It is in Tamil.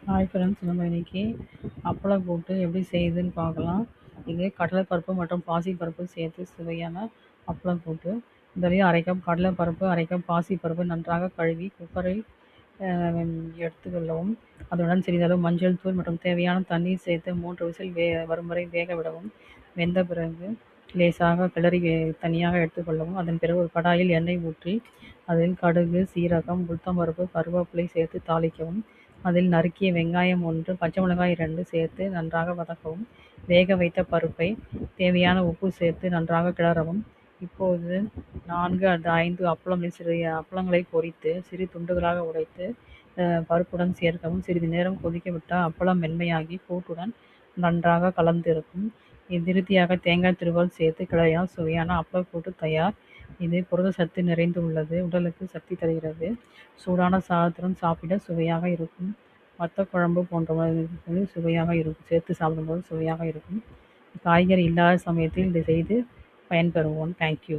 ஹாய் ஃப்ரெண்ட்ஸ், நம்ம இன்னைக்கு அப்பளம் கூட்டு எப்படி செய்யுதுன்னு பார்க்கலாம். இது கடலைப்பருப்பு மற்றும் பாசிப்பருப்பு சேர்த்து சுவையான அப்பளம் கூட்டு. இதுலேயும் அரை கப் கடலைப்பருப்பு, அரை கப் பாசிப்பருப்பு நன்றாக கழுவி குக்கரில் எடுத்துக்கொள்ளவும். அதனுடன் சிறிதளவு மஞ்சள் தூள் மற்றும் தேவையான தண்ணீர் சேர்த்து 3 விசில் வரும் வரை வேக விடவும். வெந்த பிறகு லேசாக கிளறி தனியாக எடுத்துக்கொள்ளவும். அதன் பிறகு ஒரு கடாயில் எண்ணெய் ஊற்றி அதில் கடுகு, சீரகம், உளுத்தம்பருப்பு, கருவேப்பிலை சேர்த்து தாளிக்கவும். அதில் நறுக்கிய வெங்காயம் 1, பச்சை மிளகாய் 2 சேர்த்து நன்றாக வதக்கவும். வேக வைத்த பருப்பை தேவையான உப்பு சேர்த்து நன்றாக கிளறவும். இப்போது 4 அல்லது 5 சிறிய அப்பளங்களை பொரித்து சிறு துண்டுகளாக உடைத்து பருப்புடன் சேர்க்கவும். சிறிது நேரம் கொதிக்க விட்டால் அப்பளம் மென்மையாகி கூட்டுடன் நன்றாக கலந்திருக்கும். இறுதியாக தேங்காய் துருவல் சேர்த்து கிளறினால் சுவையான அப்பளக்கூட்டு தயார். இது புரதச்சத்து நிறைந்து உள்ளது, உடலுக்கு சக்தி தருகிறது. சூடான சாதத்துடன் சாப்பிட சுவையாக இருக்கும். வத்த குழம்பு போன்ற சுவையாக இருக்கும், சேர்த்து சாப்பிடும்போது சுவையாக இருக்கும். காய்கறி இல்லாத சமயத்தில் இதை செய்து பயன்பெறுவோம். தேங்க்யூ.